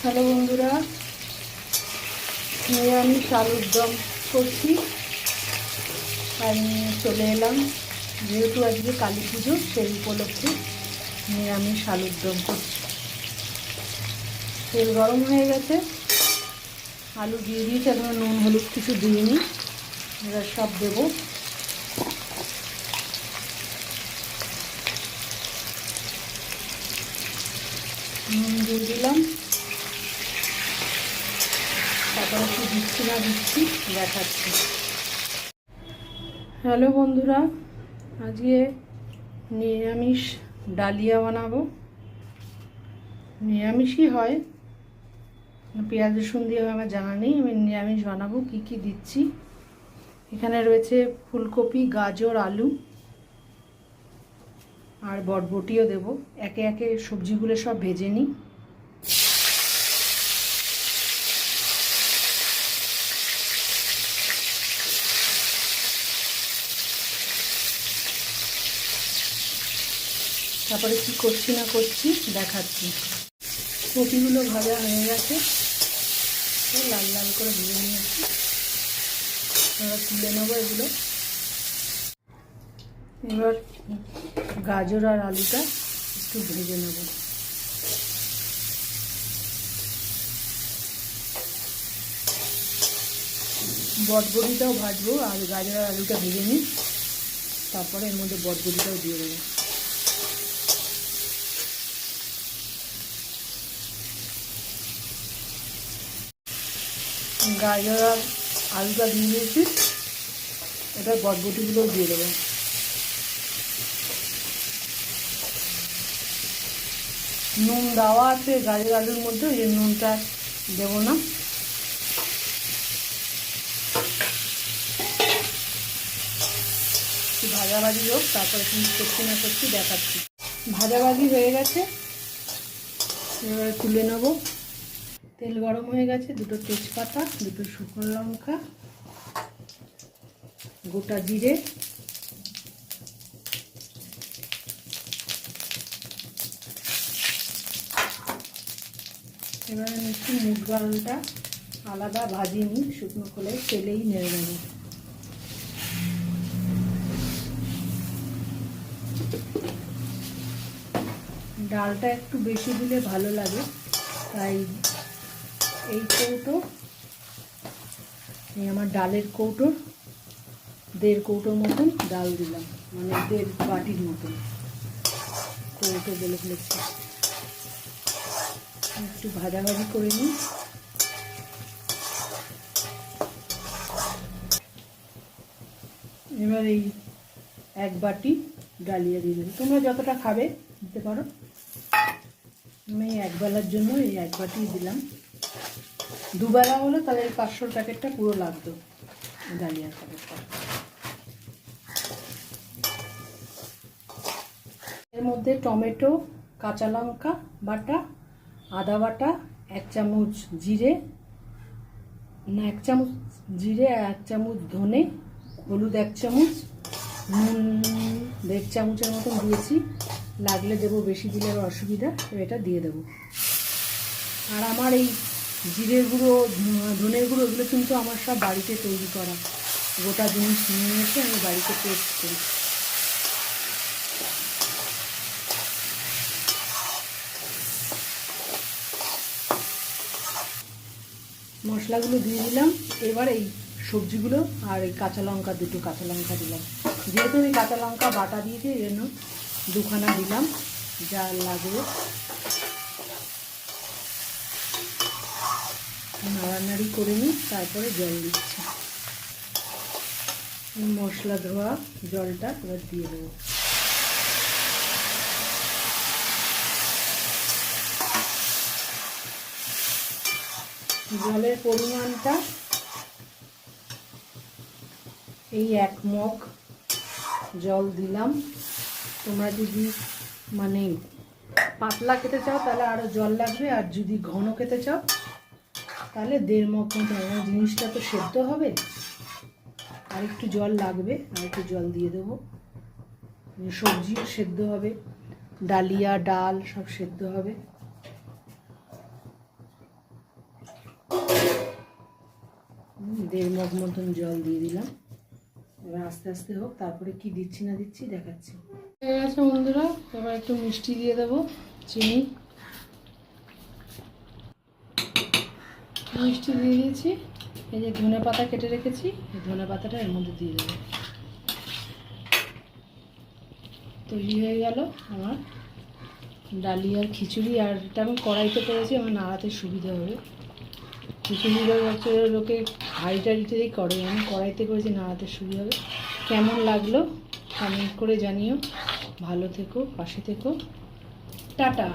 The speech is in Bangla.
হ্যালো বন্ধুরা, নিরামিষ আলুর দম করছি। তাই নিয়ে চলে এলাম, যেহেতু আজকে কালী পুজো, সেই উপলক্ষে নিরামিষ আলুর দম করছি। তেল গরম হয়ে গেছে, আলু দিয়ে দিয়েছি, এখনো নুন হলুদ কিছু দিইনি, এবার সব দেবো। নুন দিয়ে দিলাম, তারপরে কি দিচ্ছি না দিচ্ছি দেখাচ্ছি। হ্যালো বন্ধুরা, আজকে নিরামিষ ডালিয়া বানাবো। নিরামিষই হয়, পেঁয়াজ রসুন দিয়ে আমার জানা নেই, আমি নিরামিষ বানাবো। কি কি দিচ্ছি, এখানে রয়েছে ফুলকপি, গাজর, আলু আর বরবটিও দেব। একে একে সবজিগুলো সব ভেজে নিই। তারপরে কি করছি না করছি দেখাচ্ছি। কপিগুলো ভাজা হয়ে গেছে, লাল লাল করে ভেজে নিয়েছি। এবার তুলে নেবো এগুলো। এবার গাজর আর আলুটা একটু ভেজে নেব। বটবড়িটাও ভাজবো, আর গাজর আর আলুটা ভেজে নিই, তারপরে এর মধ্যে বটবড়িটাও দিয়ে দেবো। গাজর আর আলুটা দিয়ে দিয়েছি, এবার বটবটিগুলোও দিয়ে দেবো। নুন দেওয়া আছে গাজর আলুর মধ্যে, ওই নুনটা দেবো না। ভাজাভাজি হোক, তারপরে কি করছি না করছি দেখাচ্ছি। ভাজাভাজি হয়ে গেছে, এবারে তুলে নেব। তেল গরম হয়ে গেছে, দুটো তেজপাতা, দুটো শুকনো লঙ্কা, গোটা জিরে, এবারে একটু মুগ ডালটা আলাদা ভাজিয়ে নিই, শুকনো খোলায় তেলেই নেড়ে নেব। ডালটা একটু বেশি দিলে ভালো লাগে, তাই এই কৌটো, এই আমার ডালের কৌটোর 1.5 কৌটোর মতন ডাল দিলাম, মানে 1.5 বাটির মতন। কৌটো বলে ফেলেছি। একটু ভাজাভাজি করে নিই। এবার এই 1 বাটি ডালিয়া দিয়ে দেবো। তোমরা যতটা খাবে দিতে পারো, আমি এক বেলার জন্য এই 1 বাটি দিলাম। দুবেলা হলে তাহলে এই 500 প্যাকেটটা পুরো লাগতো, ডালিয়ার প্যাকেটটা। এর মধ্যে টমেটো, কাঁচা লঙ্কা বাটা, আদা বাটা, 1 চামচ জিরে, 1 চামচ জিরে, 1 চামচ ধনে, হলুদ 1 চামচ, নুন 1.5 চামচের মতন দিয়েছি। লাগলে দেবো, বেশি দিলে আর অসুবিধা, তো এটা দিয়ে দেবো। আর আমার এই জিরের গুঁড়ো, ধনের গুঁড়ো, এগুলো কিন্তু আমার সব বাড়িতে তৈরি করা, গোটা জিনিস নিয়ে এসে আমি বাড়িতে পেস্ট করি। মশলাগুলো দিয়ে দিলাম। এবার এই সবজিগুলো আর এই কাঁচা লঙ্কা, 2টো কাঁচা লঙ্কা দিলাম। যেহেতু আমি কাঁচা লঙ্কা বাটা দিয়েছি, এই জন্য 2খানা দিলাম, যা লাগবে। নাড়ানাড়ি করে নিই, তারপরে জল দিচ্ছি। মশলা ধোয়া জলটা এবার দিয়ে দেবো। জলের পরিমাণটা এই 1 মগ জল দিলাম। তোমরা যদি মানে পাতলা খেতে চাও তাহলে আরও জল লাগবে, আর যদি ঘন খেতে চাও তাহলে 1.5 মগ মতো। আমার জিনিসটা তো সেদ্ধ হবে, আর একটু জল লাগবে, আর একটু জল দিয়ে দেবো। সবজিও সেদ্ধ হবে, ডালিয়া ডাল সব সেদ্ধ হবে। 1.5 মগ মতন জল দিয়ে দিলাম। এবার আস্তে আস্তে হোক, তারপরে কি দিচ্ছি না দিচ্ছি দেখাচ্ছি। হয়ে গেছে বন্ধুরা, এবার একটু মিষ্টি দিয়ে দেবো, চিনি মিষ্টি দিয়ে দিয়েছি। এই যে ধনে পাতা কেটে রেখেছি, এই ধনে পাতাটা এর মধ্যে দিয়ে দেবো। তৈরি হয়ে গেল আমার ডালিয়ার খিচুড়ি। আর এটা আমি কড়াইতে করেছি, আমার নাড়াতে সুবিধা হবে। খিচুড়িটা হচ্ছে লোকে হাঁড়িটাড়িতেই করে, আমি কড়াইতে করেছি, নাড়াতে সুবিধা হবে। কেমন লাগলো কমেন্ট করে জানিও। ভালো থেকো, পাশে থেকো, টাটা।